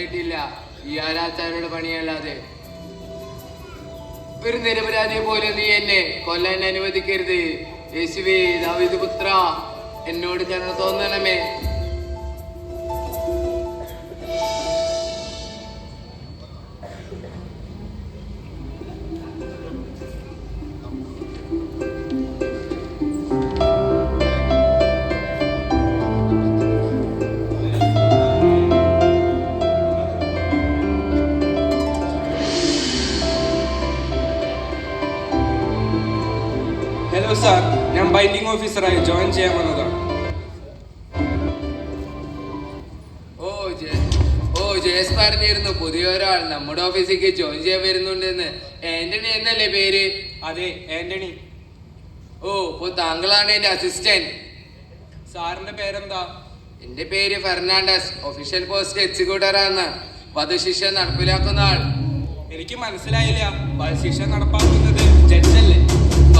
കഴിഞ്ഞിട്ടില്ല. ഈ ആരാച്ചാരുടെ പണിയല്ലാതെ. ഒരു നിരപരാധിയെ പോലെ നീ എന്നെ കൊല്ലാൻ അനുവദിക്കരുത്. യേശുവേ, ദാവീദ് പുത്ര, എന്നോട് കരുണ തോന്നണമേ. ഹലോ സാർ, ഞാൻ ബൈൻഡിംഗ് ഓഫീസറായി ജോയിൻ ചെയ്യാൻ വന്നതാണ്. ജയസ് പറഞ്ഞിരുന്നു പുതിയ ഒരാൾ നമ്മുടെ ഓഫീസിലേക്ക് ജോയിൻ ചെയ്യാൻ വരുന്നുണ്ടെന്ന്. ആന്റണി എന്നല്ലേ പേര്? അതെ, ആന്റണി. ഇപ്പൊ താങ്കളാണ് എന്റെ അസിസ്റ്റന്റ്. സാറിന്റെ പേരെന്താ? എന്റെ പേര് ഫെർണാണ്ടസ്. Official post എക്സിക്യൂട്ടറാണ്. വധശിക്ഷ നടപ്പിലാക്കുന്ന ആൾ. എനിക്ക് മനസ്സിലായില്ല. വധശിക്ഷ നടപ്പാക്കുന്നത് ജഡ്ജല്ലേ?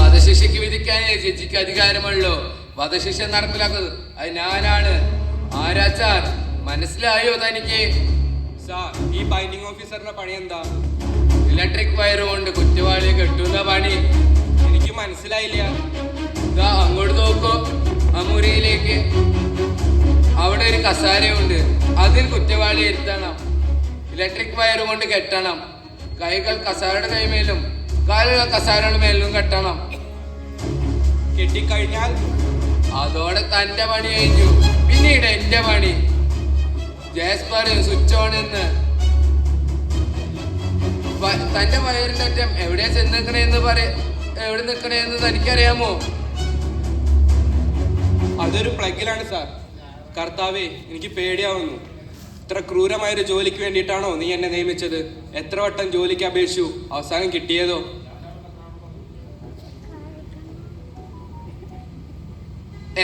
വധശിക്ഷയ്ക്ക് വിധിക്കാൻ ജഡ്ജിക്ക് അധികാരമുള്ളൂ. വധശിക്ഷ നടപ്പിലാക്കുന്നത് അത് ഞാനാണ്. ആരാച്ചാർ, മനസ്സിലായോ തനിക്ക്? സാർ, ഈ ബൈൻഡിംഗ് ഓഫീസറിന്റെ പണി എന്താ? ഇലക്ട്രിക് വയർ കൊണ്ട് കുറ്റവാളിയെ കെട്ടുന്ന പണി. എനിക്ക് മനസ്സിലായില്ല. അങ്ങോട്ട് നോക്കൂ, ആ മുറിയിലേക്ക്. അവിടെ ഒരു കസാരയുണ്ട്. അതിൽ കുറ്റവാളി ഇരുത്തണം. ഇലക്ട്രിക് വയർ കൊണ്ട് കെട്ടണം. കൈകൾ കസാരയുടെ കൈമേലും കാലുകൾ കസാരയുടെ മേലും കെട്ടണം. കെട്ടിക്കഴിഞ്ഞാൽ അതോടെ തന്റെ പണി കഴിഞ്ഞു. പിന്നീട് എന്റെ പണി. ജയസ് പറയും സ്വിച്ച് ഓൺ എന്ന്. തന്റെ വയറിന്റെ അറ്റം എവിടെയാ എവിടെ നിൽക്കണേന്ന് തനിക്കറിയാമോ? അതൊരു പ്ലഗിലാണ് സാർ. കർത്താവേ, എനിക്ക് പേടിയാവുന്നു. ഇത്ര ക്രൂരമായൊരു ജോലിക്ക് വേണ്ടിയിട്ടാണോ നീ എന്നെ നിയമിച്ചത്? എത്ര വട്ടം ജോലിക്ക് അപേക്ഷിച്ചു, അവസാനം കിട്ടിയതോ?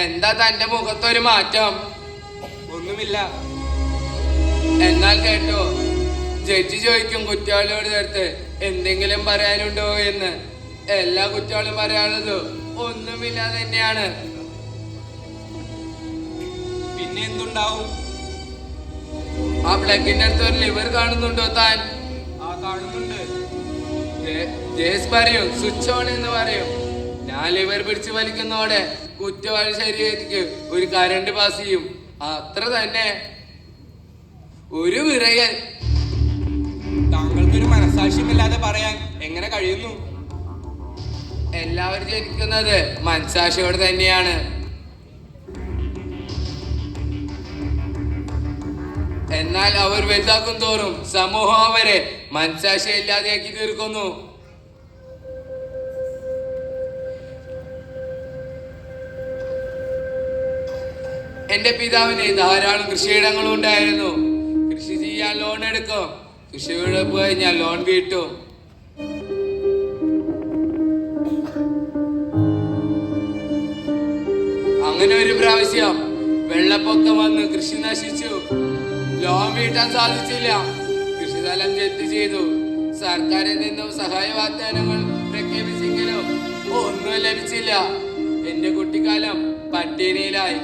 എന്താ തന്റെ മുഖത്തൊരു മാറ്റം? ഒന്നുമില്ല. എന്നാൽ കേട്ടോ, ജഡ്ജി ചോദിക്കും കുറ്റവാളിയോട് ചേർത്ത് എന്തെങ്കിലും പറയാനുണ്ടോ എന്ന്. എല്ലാ കുറ്റവാളിയും പറയാനുള്ളത് ഒന്നുമില്ലാതെ തന്നെയാണ്. പിന്നെ എന്തുണ്ടാവും? ആ പ്ലഗിന്റെ അടുത്ത് ഒരു ലിവർ കാണുന്നുണ്ടോ താൻ? കാണുന്നുണ്ട്. ജേസ് പറയും സ്വിച്ച് ഓൺ എന്ന് പറയും. ഞാൻ ലിവർ പിടിച്ച് വലിക്കുന്നതോടെ കുറ്റവാളി ശരീരത്തിക്ക് ഒരു കറണ്ട് പാസ് ചെയ്യും. അത്ര തന്നെ. ഒരു വിറയൽ. താങ്കൾക്കൊരു മനസാക്ഷ്യമില്ലാതെ പറയാൻ എങ്ങനെ കഴിയുന്നു? എല്ലാവരും ജനിക്കുന്നത് മനസാക്ഷിയോട് തന്നെയാണ്. എന്നാൽ അവർ വലുതാക്കും തോറും സമൂഹം അവരെ മനസാക്ഷി ഇല്ലാതെയാക്കി തീർക്കുന്നു. എന്റെ പിതാവിന് ധാരാളം കൃഷിയിടങ്ങളും ഉണ്ടായിരുന്നു. കൃഷി ചെയ്യാൻ ലോൺ എടുക്കും. കൃഷി വിളവ് കഴിഞ്ഞാൽ ലോൺ വീട്ടും. അങ്ങനെ ഒരു പ്രാവശ്യം വെള്ളപ്പൊക്കം വന്ന് കൃഷി നശിച്ചു. ലോൺ വീട്ടാൻ സാധിച്ചില്ല. കൃഷിസ്ഥലം ജപ്തി ചെയ്തു. സർക്കാരിൽ നിന്നും സഹായ വാഗ്ദാനങ്ങൾ പ്രഖ്യാപിച്ചെങ്കിലും ഒന്നും ലഭിച്ചില്ല. എന്റെ കുട്ടിക്കാലം പട്ടിണിയിലായി.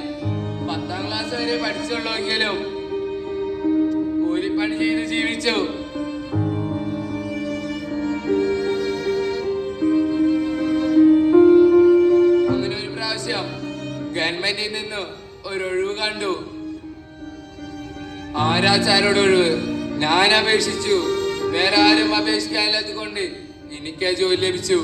10ാം ക്ലാസ് വരെ പഠിച്ചുള്ളൂവെങ്കിലും കൂലിപ്പണി ചെയ്ത് ജീവിച്ചു. അങ്ങനെ ഒരു പ്രാവശ്യം ഗവൺമെന്റിൽ നിന്ന് ഒരു ഒഴിവ് കണ്ടു. ആരാച്ചാരോട് ഒഴിവ്. ഞാൻ അപേക്ഷിച്ചു. വേറെ ആരും അപേക്ഷിക്കാനില്ലാത്തത് കൊണ്ട് എനിക്ക് ജോലി ലഭിച്ചു.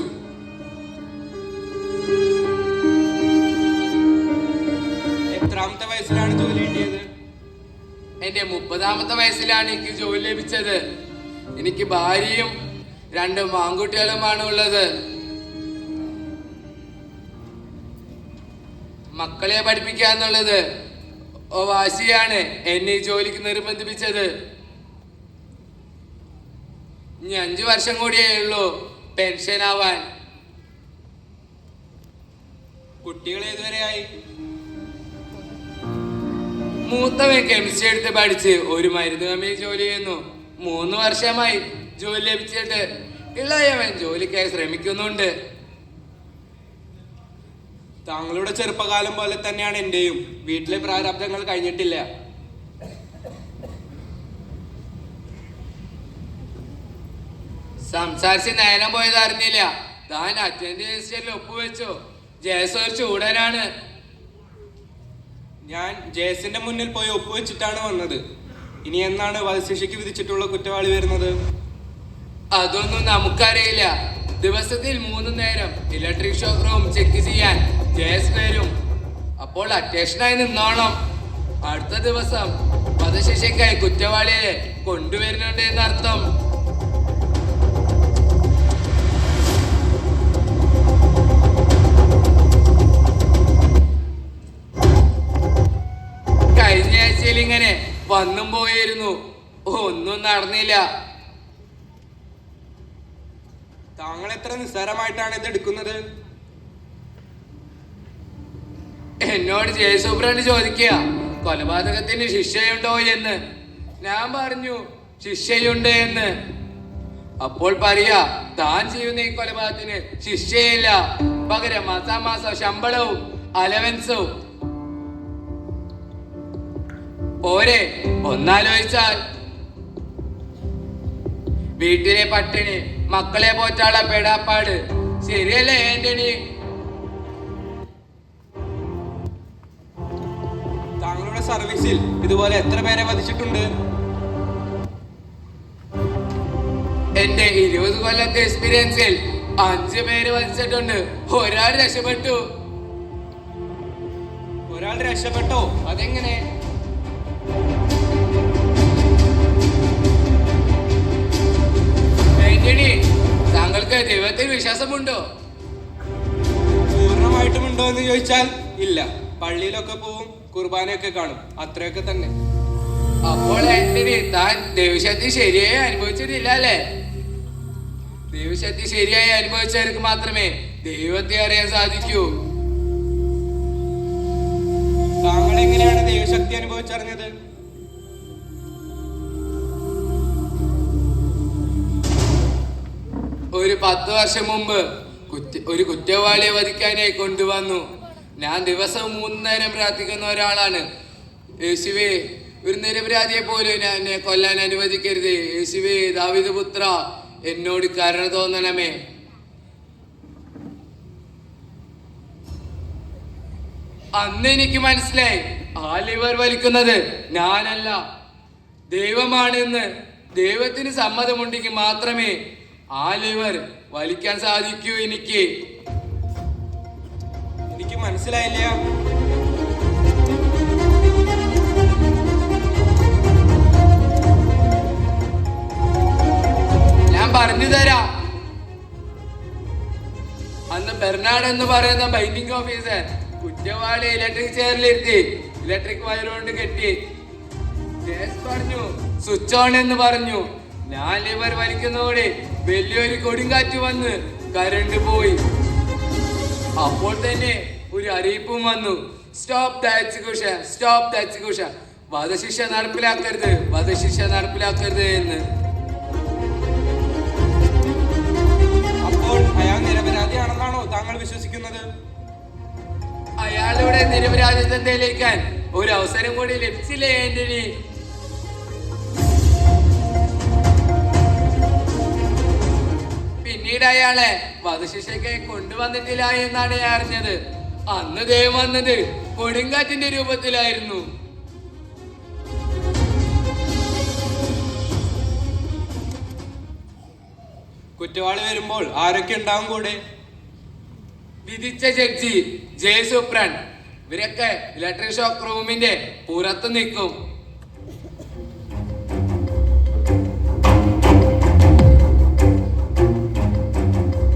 എത്രാമത്തെ വയസ്സിലാണ് ജോലി കിട്ടിയത്? എന്റെ 30ാമത്തെ വയസ്സിലാണ് എനിക്ക് ജോലി ലഭിച്ചത്. എനിക്ക് ഭാര്യയും 2 ആൺകുട്ടികളുമാണ് ഉള്ളത്. മക്കളെ പഠിപ്പിക്കുക എന്നുള്ളത് വാശിയാണ് എന്നെ ഈ ജോലിക്ക് നിർബന്ധിപ്പിച്ചത്. ഇനി 5 വർഷം കൂടിയേ ഉള്ളൂ പെൻഷൻ ആവാൻ. കുട്ടികൾ ഏതുവരെയായി? മൂത്തവൻ കെമിസ്ട്രി എടുത്ത് പഠിച്ച് ഒരു മരുന്ന് കമ്പനിയിൽ ജോലി ചെയ്യുന്നു. 3 വർഷമായി ജോലി ലഭിച്ചിട്ട്. ഇളയവൻ ജോലിക്കായി ശ്രമിക്കുന്നുണ്ട്. താങ്കളുടെ ചെറുപ്പകാലം പോലെ തന്നെയാണ് എന്റെയും. വീട്ടിലെ പ്രാരാബ്ദങ്ങൾ കഴിഞ്ഞിട്ടില്ല. സംസാരിച്ച് നേരം പോയത് അറിഞ്ഞില്ല. താൻ അറ്റൻഡ് രജിസ്റ്ററിൽ ഒപ്പുവെച്ചോ? ജയസ് ഒരു ചൂടനാണ്. ഞാൻ ജയസിന്റെ മുന്നിൽ പോയി ഒപ്പുവെച്ചിട്ടാണ് വന്നത്. ഇനി എന്നാണ് വധശിക്ഷയ്ക്ക് വിധിച്ചിട്ടുള്ള കുറ്റവാളി വരുന്നത്? അതൊന്നും നമുക്കറിയില്ല. ദിവസത്തിൽ 3 നേരം ഇലക്ട്രിക് ഷോക്ക് റൂം ചെക്ക് ചെയ്യാൻ ജയസ് വരും. അപ്പോൾ അറ്റൻഷനായി നിന്നോണം. അടുത്ത ദിവസം വധശിക്ഷയ്ക്കായി കുറ്റവാളിയെ കൊണ്ടുവരുന്നുണ്ട് എന്നർത്ഥം. കഴിഞ്ഞ ആഴ്ചയിൽ ഇങ്ങനെ വന്നും പോയിരുന്നു, ഒന്നും നടന്നില്ല. താങ്കൾ എത്ര നിസ്സാരമായിട്ടാണ് ഇത് എടുക്കുന്നത്? എന്നോട് ജയസൂപ്രണ്ട് ചോദിക്കുക കൊലപാതകത്തിന് ശിക്ഷയുണ്ടോ എന്ന്. ഞാൻ പറഞ്ഞു ശിക്ഷയുണ്ട് എന്ന്. അപ്പോൾ പറയാ താൻ ചെയ്യുന്ന ഈ കൊലപാതകത്തിന് ശിക്ഷയില്ല, പകരം മാസാമാസം ശമ്പളവും അലവൻസും. പോരെ, ഒന്നാലോചിച്ചാൽ വീട്ടിലെ പട്ടിണി, മക്കളെ പോറ്റാള പെടാപ്പാട്, ശരിയല്ലേ ആന്റണി? താങ്കളുടെ സർവീസിൽ ഇതുപോലെ എത്ര പേരെ വധിച്ചിട്ടുണ്ട്? എന്റെ 20 കൊല്ലത്തെ എക്സ്പീരിയൻസിൽ 5 പേര് വധിച്ചിട്ടുണ്ട്. ഒരാൾ രക്ഷപ്പെട്ടു. ഒരാൾ രക്ഷപ്പെട്ടോ? അതെങ്ങനെ? ആന്റണി, താങ്കൾക്ക് ദൈവത്തിൽ വിശ്വാസമുണ്ടോ? പൂർണ്ണമായിട്ടും ഉണ്ടോ എന്ന് ചോദിച്ചാൽ ഇല്ല. പള്ളിയിലൊക്കെ പോവും, കുർബാനയൊക്കെ കാണും, അത്രയൊക്കെ തന്നെ. അപ്പോൾ ആന്റണി, താൻ ദൈവശക്തി ശരിയായി അനുഭവിച്ചിട്ടില്ല അല്ലേ? ദൈവശക്തി ശരിയായി അനുഭവിച്ചവർക്ക് മാത്രമേ ദൈവത്തെ അറിയാൻ സാധിക്കൂ. താങ്കൾ എങ്ങനെയാണ് ദൈവശക്തി അനുഭവിച്ചറിഞ്ഞത്? ഒരു 10 വർഷം മുമ്പ് ഒരു കുറ്റവാളിയെ വധിക്കാനായി കൊണ്ടുവന്നു. ഞാൻ ദിവസം 3 നേരം പ്രാർത്ഥിക്കുന്ന ഒരാളാണ്. യേശുവേ, ഒരു നിരപരാധിയെ പോലും എന്നെ കൊല്ലാൻ അനുവദിക്കരുത്. യേശുവേ, ദാവീദ് പുത്ര, എന്നോട് കരുണ തോന്നണമേ. അന്ന് എനിക്ക് മനസ്സിലായി, ആ ലിവർ വലിക്കുന്നത് ഞാനല്ല, ദൈവമാണെന്ന്. ദൈവത്തിന് സമ്മതമുണ്ടെങ്കിൽ മാത്രമേ ആ ലിവർ വലിക്കാൻ സാധിക്കൂ. എനിക്ക് മനസ്സിലായില്ല. ഞാൻ പറഞ്ഞു തരാം. അന്ന് ബെർണാഡ് എന്ന് പറയുന്ന ബൈൻഡിംഗ് ഓഫീസർ കുറ്റവാളി ഇലക്ട്രിക് ചെയറിലിരുത്തി ഇലക്ട്രിക് വയർ കൊണ്ട് കെട്ടി. ജയസ് പറഞ്ഞു സ്വിച്ച് ഓൺ എന്ന് പറഞ്ഞു. ഞാൻ ലിവർ വലിക്കുന്നതോടെ വലിയൊരു കൊടുങ്കാറ്റ് വന്ന് കരണ്ട് പോയി. അപ്പോൾ തന്നെ ഒരു അറിയിപ്പും വന്നു, stop the execution, stop the execution, വധശിക്ഷ നടപ്പിലാക്കരുത്, വധശിക്ഷ നടപ്പിലാക്കരുത് എന്ന്. അപ്പോൾ അയാൾ നിരപരാധിയാണെന്നാണോ താങ്കൾ വിശ്വസിക്കുന്നത്? അയാളുടെ നിരപരാധിത്വം തെളിയിക്കാൻ ഒരു അവസരം കൂടി ലഭിച്ചില്ലേ ആന്റണി? പിന്നീട് അയാളെ വധശിക്ഷയ്ക്ക് കൊണ്ടുവന്നിട്ടില്ല എന്നാണ് ഞാൻ അറിഞ്ഞത്. അന്ന് ദൈവം വന്നത് കൊടുങ്കാറ്റിന്റെ രൂപത്തിലായിരുന്നു. കുറ്റവാളി വരുമ്പോൾ ആരൊക്കെ ഉണ്ടാവും കൂടെ? വിധിച്ച ജഡ്ജി, ജയസൂപ്രണ്ട്, ഇവരൊക്കെ ഇലക്ട്രിക് ഷോക്ക് റൂമിന്റെ പുറത്ത് നിൽക്കും.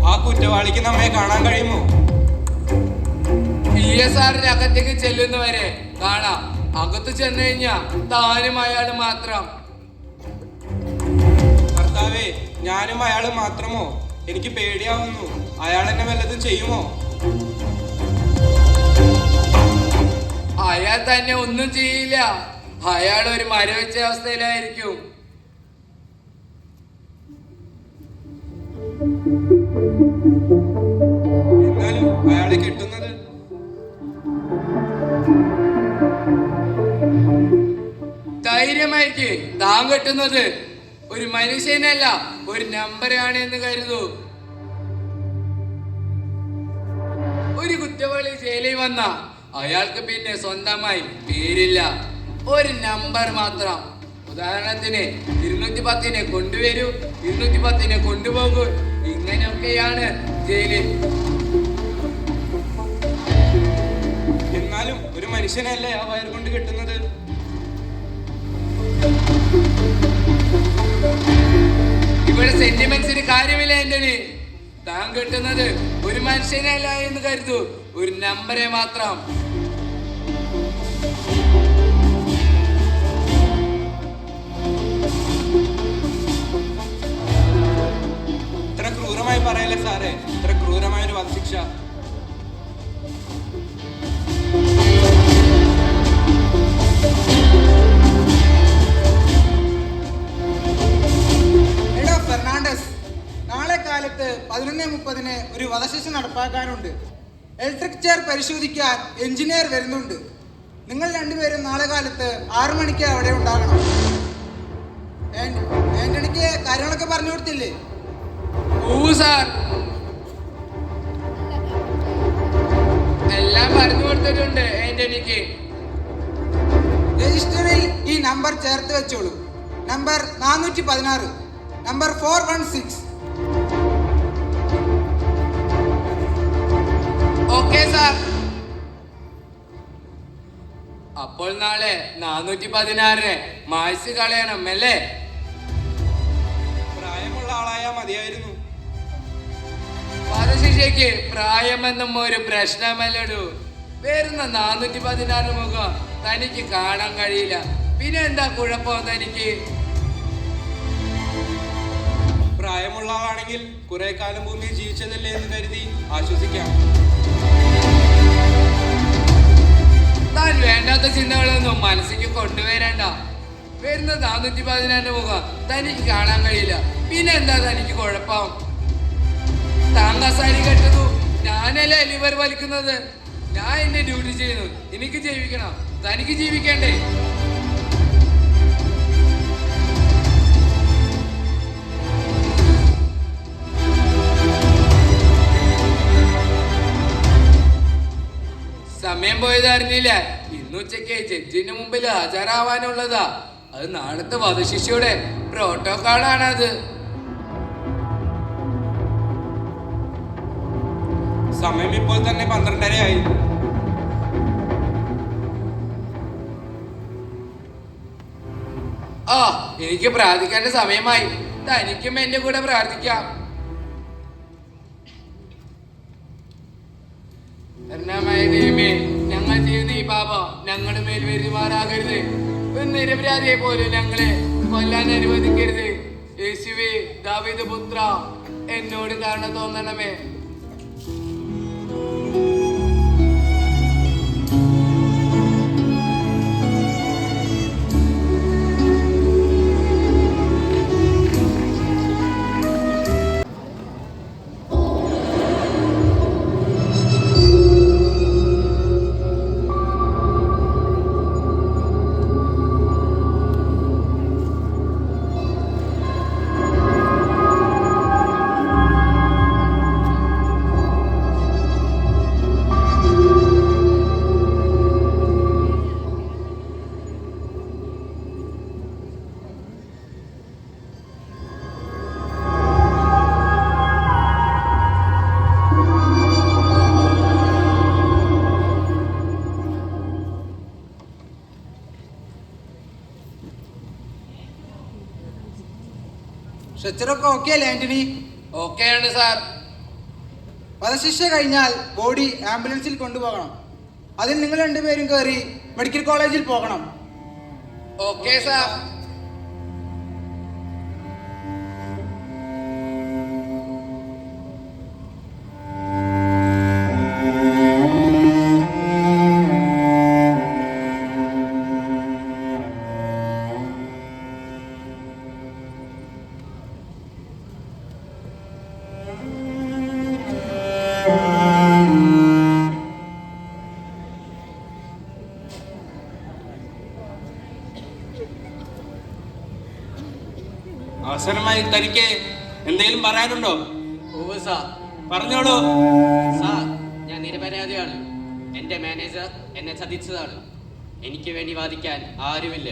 ആ കുറ്റവാളിക്ക് നമ്മെ കാണാൻ കഴിയുമോ? PSR അകത്തേക്ക് ചെല്ലുന്നവരെ കാണാം. അകത്ത് ചെന്ന് കഴിഞ്ഞാ താനും അയാള് മാത്രം. കർത്താവേ, ഞാനും അയാള് മാത്രമോ? എനിക്ക് പേടിയാവുന്നു. അയാൾ എന്നെ വല്ലതും ചെയ്യുമോ? അയാൾ തന്നെ ഒന്നും ചെയ്യില്ല. അയാൾ ഒരു മരവിച്ച അവസ്ഥയിലായിരിക്കും. എന്നാലും അയാളെ കെട്ടുന്നത്? ധൈര്യമായിരിക്കും താൻ കെട്ടുന്നത്. ഒരു മനുഷ്യനല്ല, ഒരു നമ്പറാണ് എന്ന് കരുതൂ. ഒരു കുറ്റവാളി ജയിലിൽ വന്ന അയാൾക്ക് പിന്നെ സ്വന്തമായി പേരില്ല, ഒരു നമ്പർ മാത്രം. ഉദാഹരണത്തിന് 210 കൊണ്ടുവരൂ, 210 കൊണ്ടുപോകൂ, ഇങ്ങനെയൊക്കെയാണ് ജയിലിൽ. എന്നാലും ഒരു മനുഷ്യനല്ലേ ആ വയർ കൊണ്ട് കെട്ടുന്നത്? ഇവിടെ സെന്റിമെന്റ്സിന് കാര്യമില്ല ആന്റണി. താൻ കെട്ടുന്നത് ഒരു മനുഷ്യനല്ല എന്ന് കരുതൂ, ഒരു നമ്പറെ മാത്രം. ഇത്ര ക്രൂരമായി പറയല്ലേ സാറേ, ഇത്ര ക്രൂരമായ ഒരു വധശിക്ഷ. ഫെർണാണ്ടസ്, നാളെ കാലത്ത് 11:30 ഒരു വധശിക്ഷ നടപ്പാക്കാനുണ്ട്. ഇലക്ട്രിക് ചെയർ പരിശോധിക്കാൻ എഞ്ചിനീയർ വരുന്നുണ്ട്. നിങ്ങൾ രണ്ടുപേരും നാളെ കാലത്ത് 6 മണിക്ക് അവിടെ ഉണ്ടാകണം. ആന്റണിക്ക് കാര്യങ്ങളൊക്കെ പറഞ്ഞു കൊടുത്തില്ലേ? സാർ, എല്ലാം പറഞ്ഞു കൊടുത്തിട്ടുണ്ട് ആന്റണിക്ക്. രജിസ്റ്ററിൽ ഈ നമ്പർ ചേർത്ത് വെച്ചോളൂ. Number 416, number 416. Okay sir. അപ്പോൾ നാളെ 416 മായ്ച്ച് കളയണം അല്ലേ? പ്രായമുള്ള ആളായാ മതിയായിരുന്നു. വധശിക്ഷയ്ക്ക് പ്രായമെന്നും ഒരു പ്രശ്നമല്ലടൂ. വരുന്ന 416 മുഖം തനിക്ക് കാണാൻ കഴിയില്ല, പിന്നെ എന്താ കുഴപ്പം തനിക്ക്? പ്രായമുള്ള ആളാണെങ്കിൽ കുറെ കാലം ഭൂമിയിൽ ജീവിച്ചതല്ലേ എന്ന് കരുതി ആശ്വസിക്കാം. താൻ വേണ്ടാത്ത ചിന്തകളൊന്നും മനസ്സിക്ക് കൊണ്ടുവരണ്ട. വരുന്ന 416 മുഖം തനിക്ക് കാണാൻ കഴിയില്ല, പിന്നെ എന്താ തനിക്ക് കുഴപ്പം? താൻ കസാരി കെട്ടുന്നു, ഞാനല്ലേ ലിവർ വലിക്കുന്നത്. ഞാൻ എന്റെ ഡ്യൂട്ടി ചെയ്യുന്നു, എനിക്ക് ജീവിക്കണം, തനിക്ക് ജീവിക്കണ്ടേ? സമയം പോയത് അറിഞ്ഞില്ല. ഇന്നുച്ചയ്ക്ക് ജഡ്ജിന് മുമ്പിൽ ഹാജരാവാനുള്ളതാ. അത് നാളത്തെ വധശിക്ഷയുടെ പ്രോട്ടോകോളാണത്. സമയം ഇപ്പോൾ തന്നെ 12:30 ആ, എനിക്ക് പ്രാർത്ഥിക്കേണ്ട സമയമായി. തനിക്കും എന്റെ കൂടെ പ്രാർത്ഥിക്കാം. ദൈവമേ, ഞങ്ങൾ ചെയ്ത ഈ പാപം ഞങ്ങളുടെ മേൽ വരുമാറാകരുത്. ഒരു നിരപരാധിയെ പോലും ഞങ്ങളെ കൊല്ലാൻ അനുവദിക്കരുത്. യേശുവേ, ദാവീദ് പുത്ര, എന്നോട് കരുണ തോന്നണമേ. സ്ട്രെച്ചറൊക്കെ ഓക്കെ അല്ലേ ആന്റണി? ഓക്കെയാണ് സാർ. വധശിക്ഷ കഴിഞ്ഞാൽ ബോഡി ആംബുലൻസിൽ കൊണ്ടുപോകണം. അതിൽ നിങ്ങൾ രണ്ടുപേരും കയറി മെഡിക്കൽ കോളേജിൽ പോകണം. Okay sir. അവസാനമായി തനിക്ക് എന്തെങ്കിലും പറയാനുണ്ടോ? ഓ സാർ, പറഞ്ഞോളൂ. സാർ, ഞാൻ നിരപരാധിയാണ്. എൻ്റെ മാനേജർ എന്നെ ചതിച്ചതാണ്. എനിക്ക് വേണ്ടി വാദിക്കാൻ ആരുമില്ല.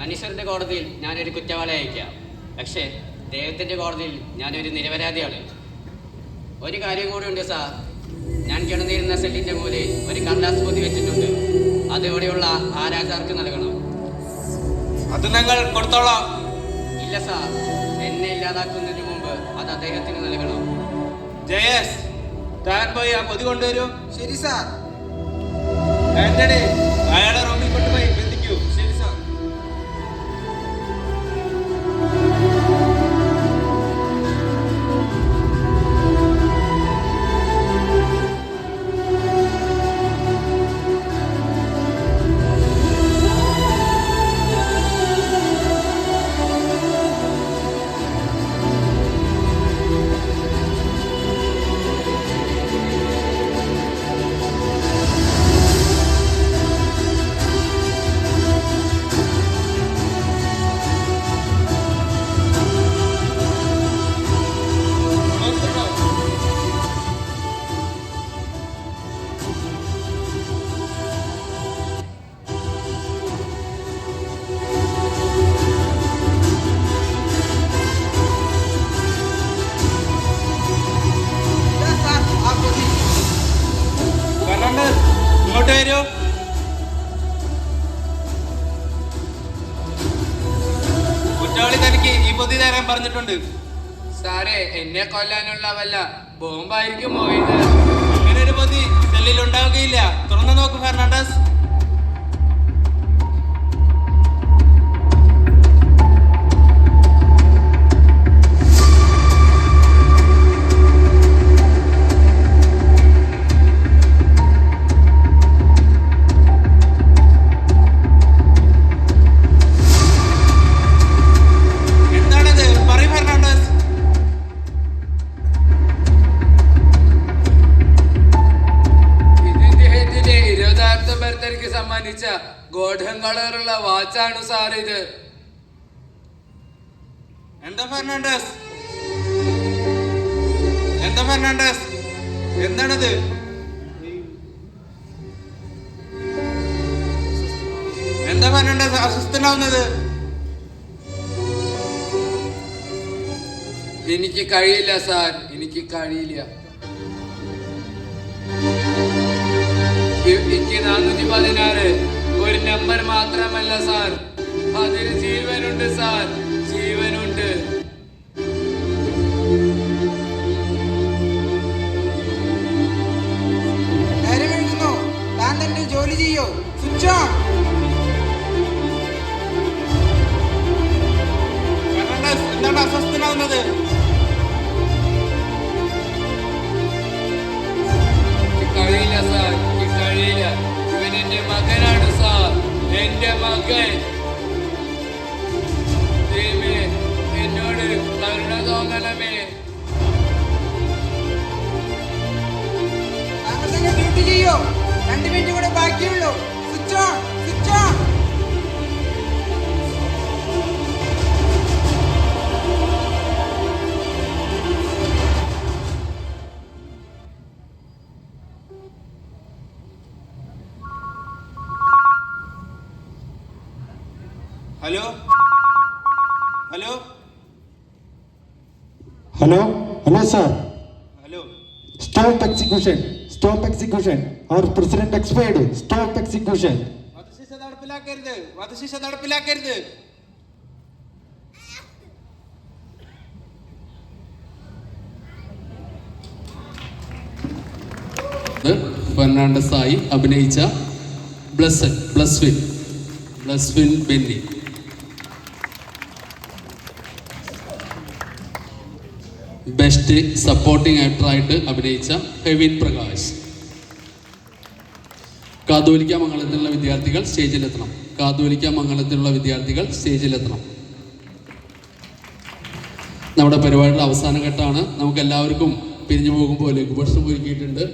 മനുഷ്യരുടെ കോടതിയിൽ ഞാനൊരു കുറ്റവാളി അയക്കാം, പക്ഷേ ദൈവത്തിൻ്റെ കോടതിയിൽ ഞാനൊരു നിരപരാധിയാണ്. ഒരു കാര്യം കൂടി ഉണ്ട് സാർ, ഞാൻ കിടന്നിരുന്ന സെല്ലിൻ്റെ മൂലയിൽ ഒരു കടലാസ് പൊതി വെച്ചിട്ടുണ്ട്. അത് ഇവിടെയുള്ള ആ രാജാർക്ക് നൽകണം. അത് ഞങ്ങൾ കൊടുത്തോളാം. ഇല്ല സാർ, എന്നെ ഇല്ലാതാക്കുന്നതിന് മുമ്പ് അത് അദ്ദേഹത്തിന് നൽകണം. ജയസ്, താൻ പോയി ആ പൊതി കൊണ്ടുവരൂ. ശരി സാർ. ആന്റണി, അയാളെ റൂമിൽ കൊണ്ടുപോയി ബന്ധിക്കൂ. ശരി സാർ. ഇതാ സാർ ആ പൊതി. ഫെർണാണ്ടസ്, ഇങ്ങോട്ട് വരൂ. കുറ്റവാളി തനിക്ക് ഈ പൊതി തരാൻ പറഞ്ഞിട്ടുണ്ട്. സാറേ, എന്നെ കൊല്ലാനുള്ളവല്ല, ബോംബായിരിക്കും പോയത്. അങ്ങനെ ഒരു പൊതി സെല്ലിൽ ഉണ്ടാവുകയില്ല. തുറന്നു നോക്കൂ ഫെർണാണ്ടസ്. എന്താണത്? പറയൂ ഫെർണാണ്ടസ്. ഇത് ഇദ്ദേഹത്തിന്റെ 20ാമത്തെ ബർത്ത്ഡേക്ക് സമ്മാനിച്ച ഗോൾഡൻ കളറുള്ള വാച്ചാണ് സാർ ഇത്. എന്താ ഫെർണാണ്ടസ്? എന്താ ഫെർണാണ്ടസ്? എന്താണത്? എന്താ ഫെർണാണ്ടസ് അസ്വസ്ഥനാവുന്നത്? എനിക്ക് കഴിയില്ല സാർ, എനിക്ക് കഴിയില്ല. എനിക്ക് 416 ഒരു നമ്പർ മാത്രമല്ല സാർ, അതിന് ജീവനുണ്ട് സാർ, ജീവനുണ്ട്. നേരം എഴുതുന്നു. താൻ തന്റെ ജോലി ചെയ്യോ. Switch on. ഫെർണാണ്ടസ്, എന്താണ് അസ്വസ്ഥനാവുന്നത്? എനിക്ക് കഴിയില്ല സാർ, എനിക്ക് കഴിയില്ല. ഇവൻ എന്റെ മകനാണ് സാർ, എന്റെ മകൻ. ദൈവമേ, എന്നോട് കരുണ തോന്നണമേ. താങ്കൾ തന്നെ ഡ്യൂട്ടി ചെയ്യോ. 2 മിനിറ്റ് കൂടെ ബാക്കിയുള്ളൂ. Switch on, switch on. Hello hello Hello? Hello, sir. Hello. Stop execution. Stop execution. Our president expired. Stop execution. വധശിക്ഷ നടപ്പിലാക്കരുത്. വധശിക്ഷ നടപ്പിലാക്കരുത്. ഫെർണാണ്ടസായി അഭിനയിച്ച ബ്ലസ്വിൻ ബെന്നി. ബെസ്റ്റ് സപ്പോർട്ടിംഗ് ആക്ടറായിട്ട് അഭിനയിച്ച കെവിൻ പ്രകാശ്. കാതോലിക്ക മംഗളത്തിലുള്ള വിദ്യാർത്ഥികൾ സ്റ്റേജിലെത്തണം. നമ്മുടെ പരിപാടിയുടെ അവസാന ഘട്ടമാണ്. നമുക്ക് എല്ലാവർക്കും പിരിഞ്ഞു പോകുമ്പോൾ ലഘുഭക്ഷണം ഒരുക്കിയിട്ടുണ്ട്.